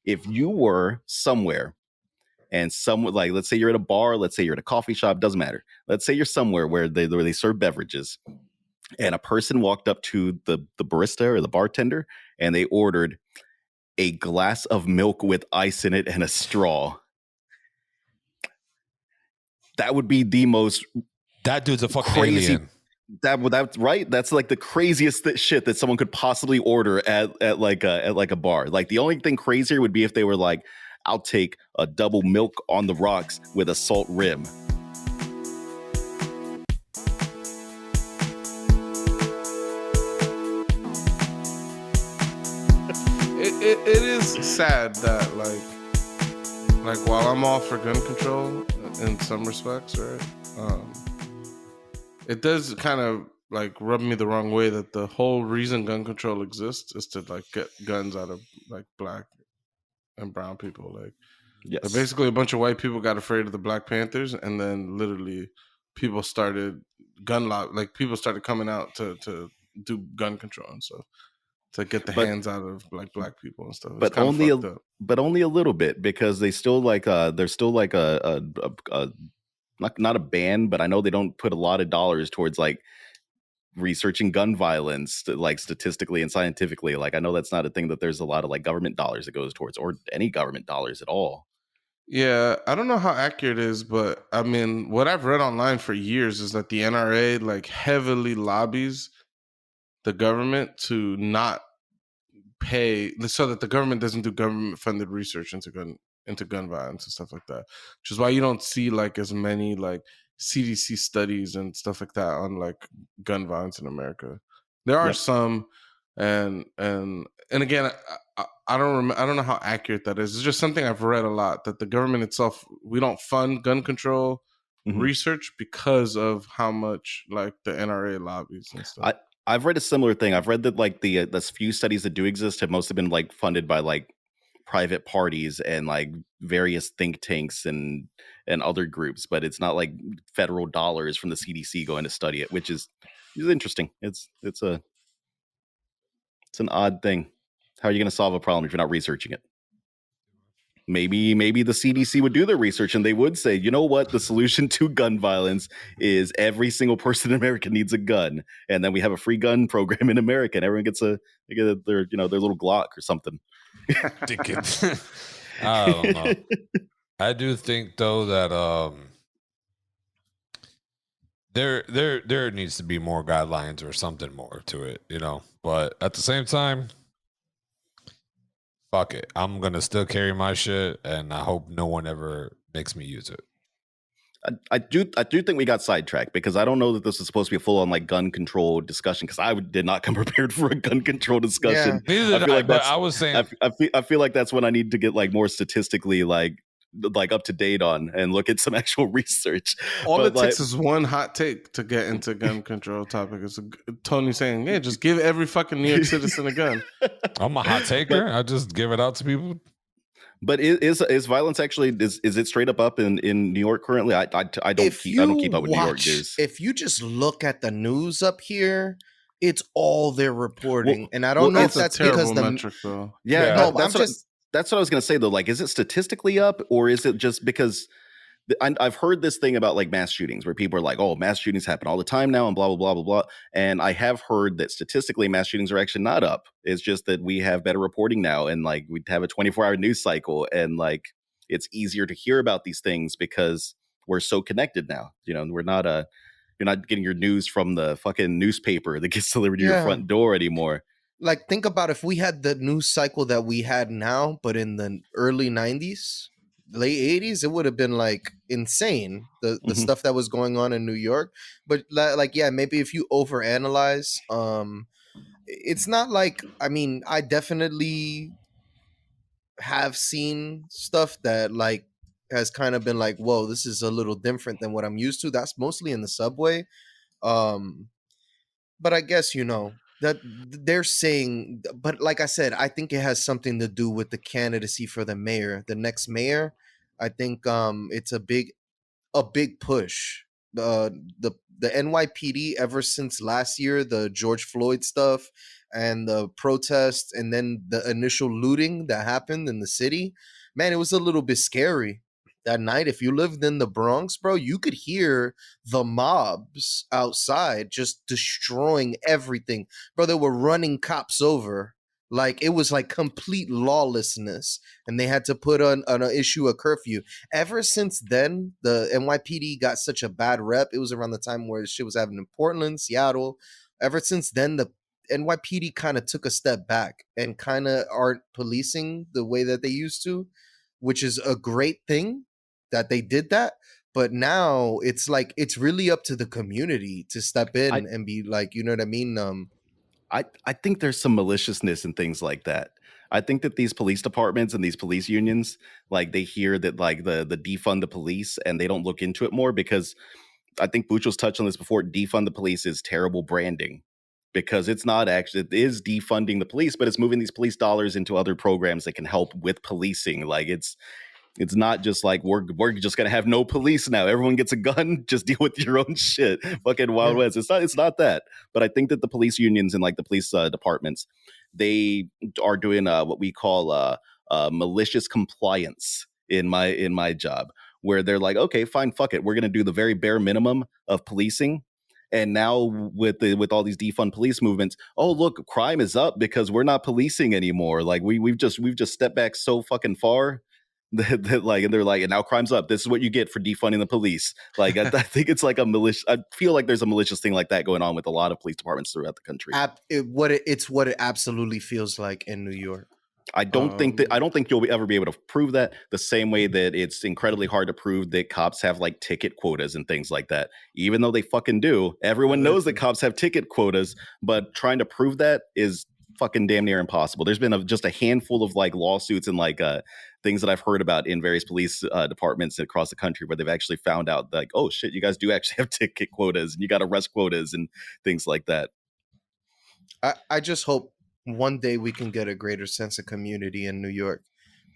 if you were somewhere and someone, like, let's say you're at a bar, let's say you're at a coffee shop, doesn't matter. Let's say you're somewhere where they serve beverages, and a person walked up to the barista or the bartender, and they ordered a glass of milk with ice in it and a straw. That would be the most. That dude's a fucking crazy alien. That's right. That's like the craziest shit that someone could possibly order at like a bar. Like, the only thing crazier would be if they were like, I'll take a double milk on the rocks with a salt rim. It is sad that like while I'm all for gun control in some respects, right? It does kind of like rub me the wrong way that the whole reason gun control exists is to like get guns out of like black and brown people. Like, yes, basically a bunch of white people got afraid of the Black Panthers, and then literally people started people started coming out to do gun control and stuff, to get the hands out of like black people and stuff. It's but only a little bit, because they still like there's still like a not a ban, but I know they don't put a lot of dollars towards like researching gun violence, like statistically and scientifically. Like, I know that's not a thing that there's a lot of like government dollars that goes towards, or any government dollars at all. Yeah, I don't know how accurate it is, but I mean, what I've read online for years is that the NRA like heavily lobbies the government to not pay, so that the government doesn't do government funded research into gun violence and stuff like that. Which is why you don't see like as many like CDC studies and stuff like that on like gun violence in America. There are some, and again, I don't know how accurate that is. It's just something I've read a lot, that the government itself, we don't fund gun control research because of how much like the NRA lobbies and stuff. I've read a similar thing. I've read that like the few studies that do exist have mostly been like funded by like private parties and like various think tanks and other groups, but it's not like federal dollars from the CDC going to study it, which is interesting. It's an odd thing. How are you going to solve a problem if you're not researching it? Maybe the CDC would do their research and they would say, you know what, the solution to gun violence is every single person in America needs a gun, and then we have a free gun program in America, and everyone gets their little Glock or something. I don't know. I do think though that there needs to be more guidelines or something more to it, you know. But at the same time, fuck it. I'm gonna still carry my shit, and I hope no one ever makes me use it. I do think we got sidetracked, because I don't know that this is supposed to be a full on like gun control discussion, because I did not come prepared for a gun control discussion. Yeah. I was saying, I feel like that's when I need to get like more statistically like up to date on and look at some actual research. All it takes is one hot take to get into gun control topic. It's Tony saying, yeah, just give every fucking New York citizen a gun. I'm a hot taker. I just give it out to people. But is violence actually, is it straight up in New York currently? I don't keep up with New York news. If you just look at the news up here, it's all they're reporting, and I don't know if that's because the metric, though. That's what I was going to say, though. Like, is it statistically up, or is it just because I've heard this thing about like mass shootings where people are like, oh, mass shootings happen all the time now and blah, blah, blah, blah, blah. And I have heard that statistically mass shootings are actually not up. It's just that we have better reporting now, and like we have a 24-hour news cycle, and like it's easier to hear about these things because we're so connected now. You know, we're not you're not getting your news from the fucking newspaper that gets delivered to your front door anymore. Like, think about if we had the news cycle that we had now, but in the early 90s, late 80s, it would have been like insane, the stuff that was going on in New York. But like, yeah, maybe if you overanalyze, it's not like, I mean, I definitely have seen stuff that like has kind of been like, whoa, this is a little different than what I'm used to. That's mostly in the subway. But I guess, you know, that they're saying, but like I said, I think it has something to do with the candidacy for the mayor, the next mayor. I think it's a big push the NYPD ever since last year, the George Floyd stuff and the protests, and then the initial looting that happened in the city, man, it was a little bit scary that night. If you lived in the Bronx, bro, you could hear the mobs outside just destroying everything. Bro, they were running cops over. Like, it was like complete lawlessness, and they had to put on an issue a curfew. Ever since then, the NYPD got such a bad rep. It was around the time where shit was happening in Portland, Seattle. Ever since then, the NYPD kind of took a step back and kind of aren't policing the way that they used to, which is a great thing that they did that. But now it's like it's really up to the community to step in and be like, you know what I mean? I think there's some maliciousness and things like that. I think that these police departments and these police unions, like, they hear that, like, the defund the police, and they don't look into it more, because I think Bucho's touched on this before. Defund the police is terrible branding, because it's not actually, it is defunding the police, but it's moving these police dollars into other programs that can help with policing. Like, it's not just like we're just gonna have no police now. Everyone gets a gun. Just deal with your own shit. Fucking Wild West. It's not that. But I think that the police unions and, like, the police departments, they are doing what we call malicious compliance in my job, where they're like, okay, fine, fuck it, we're gonna do the very bare minimum of policing. And now with all these defund police movements, oh look, crime is up because we're not policing anymore. Like, we've just stepped back so fucking far. Like, and they're like, and now crime's up. This is what you get for defunding the police. Like, I think it's like a malicious. I feel like there's a malicious thing like that going on with a lot of police departments throughout the country. It's what it absolutely feels like in New York. I don't think you'll ever be able to prove that, the same way that it's incredibly hard to prove that cops have, like, ticket quotas and things like that. Even though they fucking do, everyone knows that cops have ticket quotas, but trying to prove that is fucking damn near impossible. There's been just a handful of, like, lawsuits and, like, things that I've heard about in various police departments across the country, where they've actually found out, like, oh shit, you guys do actually have ticket quotas and you got arrest quotas and things like that. I just hope one day we can get a greater sense of community in New York,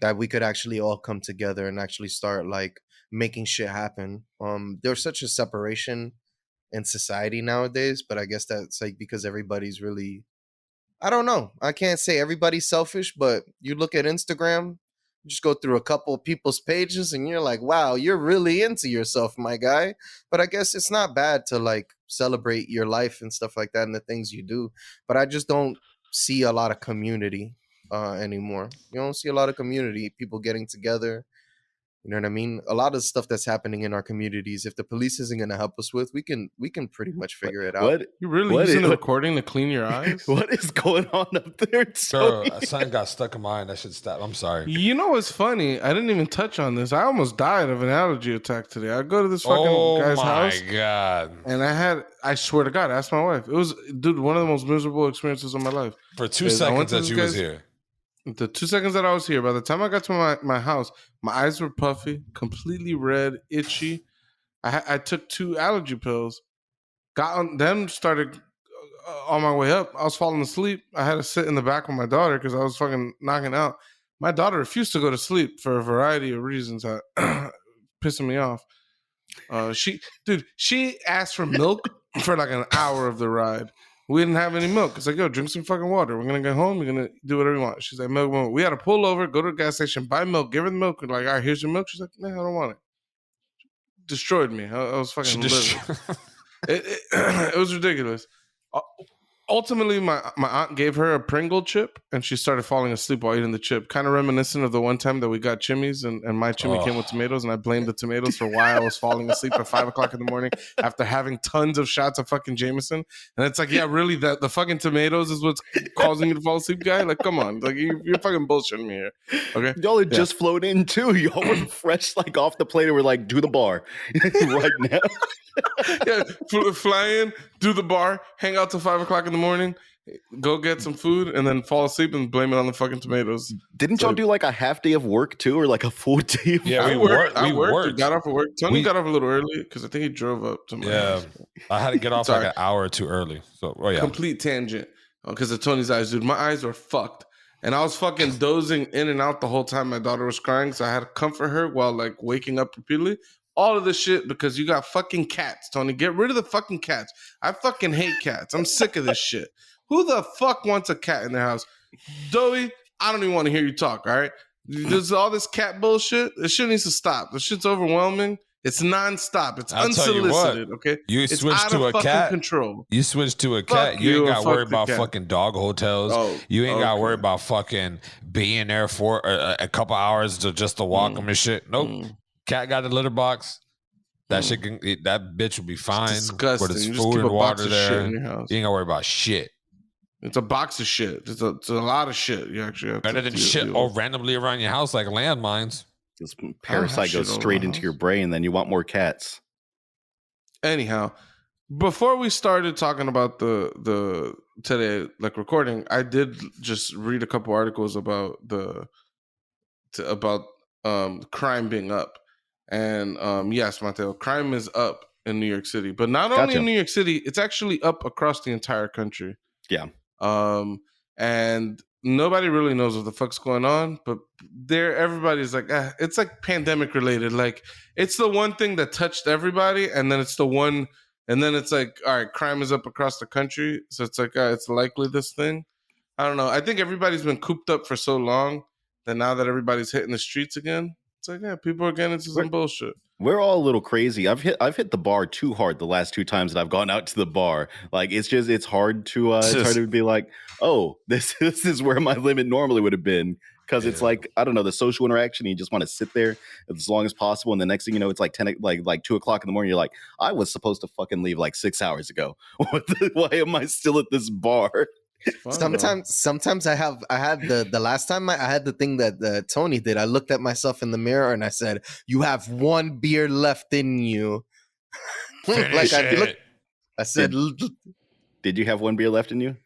that we could actually all come together and actually start, like, making shit happen. There's such a separation in society nowadays, but I guess that's, like, because everybody's really, I don't know, I can't say everybody's selfish, but you look at Instagram, you just go through a couple of people's pages and you're like, wow, you're really into yourself, my guy. But I guess it's not bad to, like, celebrate your life and stuff like that and the things you do. But I just don't see a lot of community anymore. You don't see a lot of community, people getting together. You know what I mean? A lot of stuff that's happening in our communities, if the police isn't going to help us with, we can pretty much figure it out. You really using the recording to clean your eyes? What is going on up there? Bro, something got stuck in my eye. That should stop. I'm sorry. You know what's funny? I didn't even touch on this. I almost died of an allergy attack today. I go to this fucking guy's house. Oh my God. And I swear to God, ask my wife. It was, dude, one of the most miserable experiences of my life. For 2 seconds that you was here. The 2 seconds that I was here, by the time I got to my house, my eyes were puffy, completely red, itchy. I took 2 allergy pills, got on them, started on my way up. I was falling asleep. I had to sit in the back with my daughter because I was fucking knocking out. My daughter refused to go to sleep for a variety of reasons, pissing me off. She asked for milk for like an hour of the ride. We didn't have any milk. It's like, yo, drink some fucking water. We're going to go home. We're going to do whatever you want. She's like, milk. We had to pull over, go to a gas station, buy milk, give her the milk. We're like, all right, here's your milk. She's like, man, I don't want it. Destroyed me. I was fucking livid. It was ridiculous. Ultimately, my aunt gave her a Pringle chip, and she started falling asleep while eating the chip. Kind of reminiscent of the one time that we got chimneys, and my chimney came with tomatoes, and I blamed the tomatoes for why I was falling asleep at 5 o'clock in the morning after having tons of shots of fucking Jameson. And it's like, yeah, really, the fucking tomatoes is what's causing you to fall asleep, guy? Like, come on. Like, you're fucking bullshitting me here. Okay? Y'all had just flown in, too. Y'all were fresh, like, off the plane, and we're like, do the bar right now. Yeah, fly in, do the bar, hang out till 5 o'clock in the morning, go get some food, and then fall asleep and blame it on the fucking tomatoes. Didn't y'all do like a half day of work too, or like a full day? Yeah, we worked. We got off of work. Tony got off a little early because I think he drove up to my house. I had to get off like an hour or two early. So, complete tangent because of Tony's eyes, dude. My eyes were fucked. And I was fucking dozing in and out the whole time my daughter was crying, so I had to comfort her while like waking up repeatedly. all of this shit because you got fucking cats, Tony. Get rid of the fucking cats. I fucking hate cats. I'm sick of this shit. Who the fuck wants a cat in their house? Doey, I don't even want to hear you talk, all right? There's all this cat bullshit. This shit needs to stop. This shit's overwhelming. It's nonstop. It's unsolicited, okay? You it's switch out to of a cat. control. You switch to a Fuck cat. You ain't you, got to fuck worry the about cat. fucking dog hotels. Oh, you ain't got to okay. worry about fucking being there for a couple hours just to walk them and shit. Nope. Cat got a litter box. That shit can, that bitch will be fine. It's disgusting. But it's You just food keep and a box water of there. shit in your house. You ain't got to worry about shit. It's a box of shit. It's a lot of shit. You actually have Better to than shit all randomly around your house like landmines. This parasite goes shit over straight my into house. your brain, then you want more cats. Anyhow, before we started talking about the today like recording, I did just read a couple articles about crime being up. And yes, Mateo, crime is up in New York City, but not only in New York City, it's actually up across the entire country. Yeah. And nobody really knows what the fuck's going on, but everybody's like, it's like pandemic related. Like it's the one thing that touched everybody, and then it's the one, and then it's like, all right, crime is up across the country, so it's like it's likely this thing. I don't know. I think everybody's been cooped up for so long that now that everybody's hitting the streets again, it's like, yeah, people are getting into some bullshit. We're all a little crazy. I've hit the bar too hard the last 2 times that I've gone out to the bar. Like it's hard to be like, oh, this is where my limit normally would have been, because it's like, I don't know, the social interaction. You just want to sit there as long as possible, and the next thing you know, it's like 2 o'clock in the morning. You're like, I was supposed to fucking leave like 6 hours ago. Why am I still at this bar? Sometimes I had the last time I had the thing that Tony did. I looked at myself in the mirror and I said, "You have 1 beer left in you." Like I said, Did you have 1 beer left in you?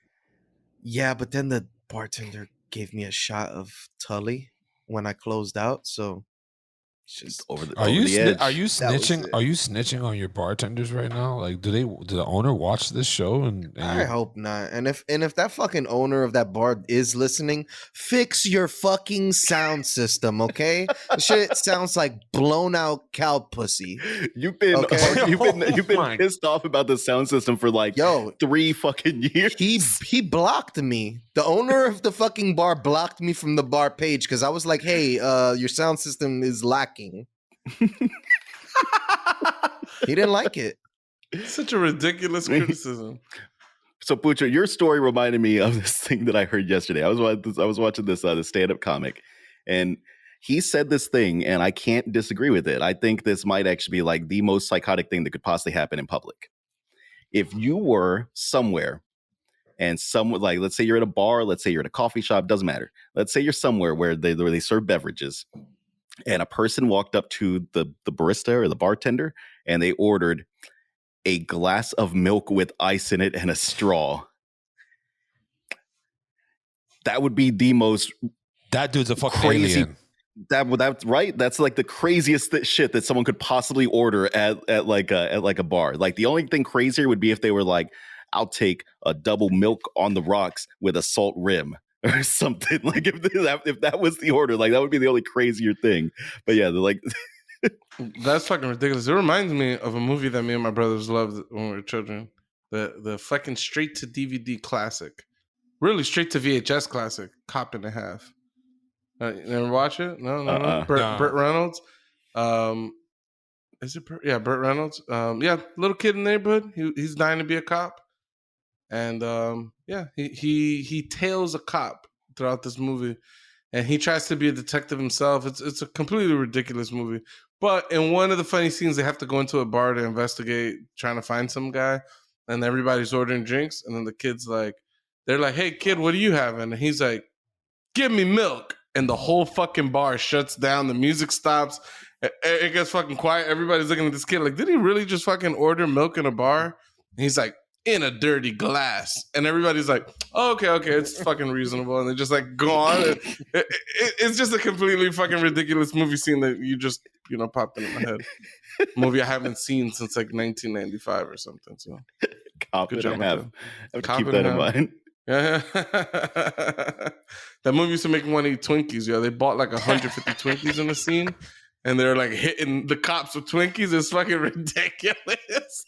yeah, but then the bartender gave me a shot of Tully when I closed out, so it's just over the Are you snitching? it. Are you snitching on your bartenders right now? Like, do the owner watch this show? And I hope not. And if that fucking owner of that bar is listening, fix your fucking sound system, okay? Shit sounds like blown out cow pussy. You've been pissed off about the sound system for like 3 fucking years. He blocked me. The owner of the fucking bar blocked me from the bar page because I was like, hey, your sound system is lacking. He didn't like it. Such a ridiculous criticism. So, Pucho, your story reminded me of this thing that I heard yesterday. I was watching this stand-up comic, and he said this thing, and I can't disagree with it. I think this might actually be like the most psychotic thing that could possibly happen in public. If you were somewhere, and like, let's say you're at a bar, let's say you're at a coffee shop, doesn't matter. Let's say you're somewhere where they serve beverages, and a person walked up to the barista or the bartender, and they ordered a glass of milk with ice in it and a straw. That would be the most. That dude's a fucking crazy alien. That's right. That's like the craziest shit that someone could possibly order at like a bar. Like the only thing crazier would be if they were like, I'll take a double milk on the rocks with a salt rim or something. Like if that was the order, like that would be the only crazier thing. But yeah, they're like. That's fucking ridiculous. It reminds me of a movie that me and my brothers loved when we were children. The fucking straight to DVD classic. Really straight to VHS classic, Cop and a Half. You never watch it? No. Burt Reynolds. Is it Burt? Yeah, Burt Reynolds. Yeah, little kid in the neighborhood. He's dying to be a cop. And yeah, he tails a cop throughout this movie. And he tries to be a detective himself. It's a completely ridiculous movie. But in one of the funny scenes, they have to go into a bar to investigate, trying to find some guy. And everybody's ordering drinks. And then the kid's like, they're like, hey, kid, what are you having? And he's like, give me milk. And the whole fucking bar shuts down. The music stops. It gets fucking quiet. Everybody's looking at this kid like, did he really just fucking order milk in a bar? And he's like, in a dirty glass. And everybody's like, oh, okay, it's fucking reasonable. And they just like go on. It's just a completely fucking ridiculous movie scene that you just, popped into my head. Movie I haven't seen since like 1995 or something. So Good job. I have to keep that in mind. Yeah. That movie used to make me want to eat Twinkies. Yeah, they bought like 150 Twinkies in the scene. and they're like hitting the cops with Twinkies. It's fucking ridiculous.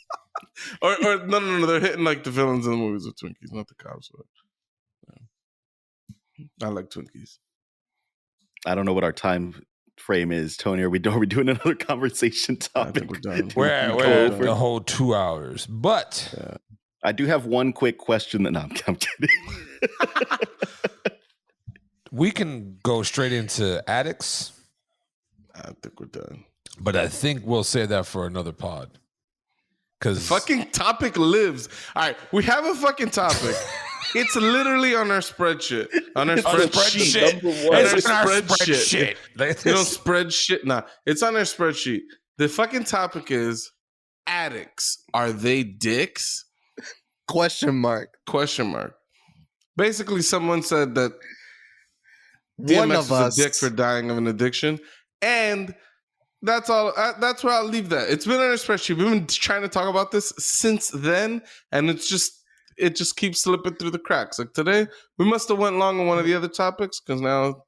or no, they're hitting like the villains in the movies with Twinkies, not the cops. But, I like Twinkies. I don't know what our time frame is, Tony. Are we doing another conversation topic? I think we're done. We're at the whole 2 hours, but I do have one quick question that I'm kidding. we can go straight into addicts. I think we're done. But I think we'll save that for another pod. Because fucking topic lives. All right, we have a fucking topic. It's literally on our spreadsheet. On our spreadsheet. It's on our spreadsheet. You don't spread shit. Nah, it's on our spreadsheet. The fucking topic is addicts. Are they dicks? Question mark. Basically, someone said that One DMX of is us. a dick for dying of an addiction. And that's all. That's where I'll leave that. It's been on our spreadsheet. We've been trying to talk about this since then, and it just keeps slipping through the cracks. Like today, we must have went long on one of the other topics because now,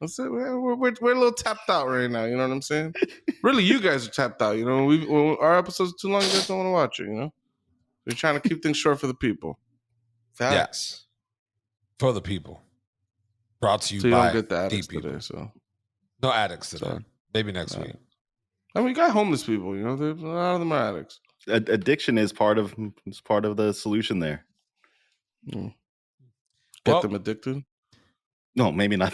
that's it. We're a little tapped out right now. You know what I'm saying? Really, you guys are tapped out. When our episodes are too long, you guys don't want to watch it. We're trying to keep things short for the people. Facts. For the people. Brought to you So you by don't get the addicts people. today. So No addicts today. Sorry. Maybe next week. I mean, we got homeless people. A lot of them are addicts. Addiction is part of the solution there. Get Well- them addicted. No, maybe not.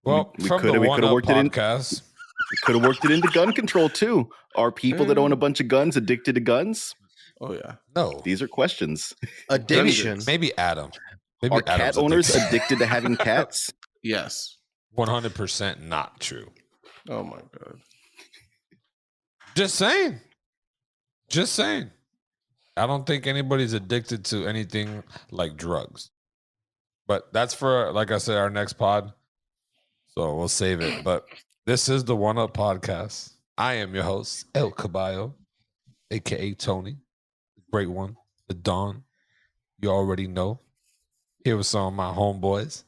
Well, we from coulda- the we One coulda Up worked it in. podcast, Could have worked it into gun control too. Are people that own a bunch of guns addicted to guns? Oh yeah. no. These are questions. Addiction. Maybe Adam. Maybe Are cat Adam's owners addicted to having cats? Yes. 100% not true. Oh my god. Just saying. I don't think anybody's addicted to anything like drugs. But that's for, like I said, our next pod. So we'll save it. But this is the One Up podcast. I am your host, El Caballo, a.k.a. Tony, the great one, the Don. You already know. Here with some of my homeboys.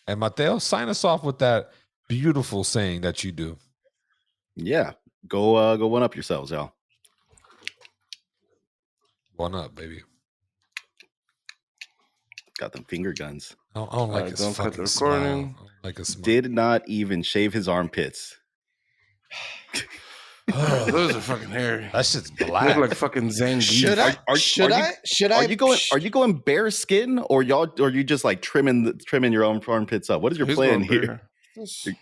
And Mateo, sign us off with that beautiful saying that you do. Yeah. Go one up yourselves, y'all. One up, baby. Got them finger guns. I don't like Alright, his don't cut the fucking smile. recording. I don't like his smile. Did not even shave his armpits. Oh, those are fucking hairy. That shit's Look black. like fucking Zangief. Should I? Are you going bare skin, or you just like trimming your own armpits up? What is your He's plan going here?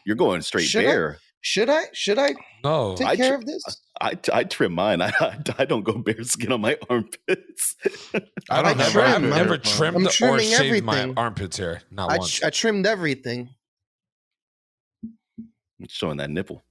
You're going straight Should I? bare. Should I No. take care of this? I trim mine. I don't go bare skin on my armpits. I've trim. never trimmed I'm or trimming shaved my everything. armpits hair. Not once. I trimmed everything. Showing that nipple.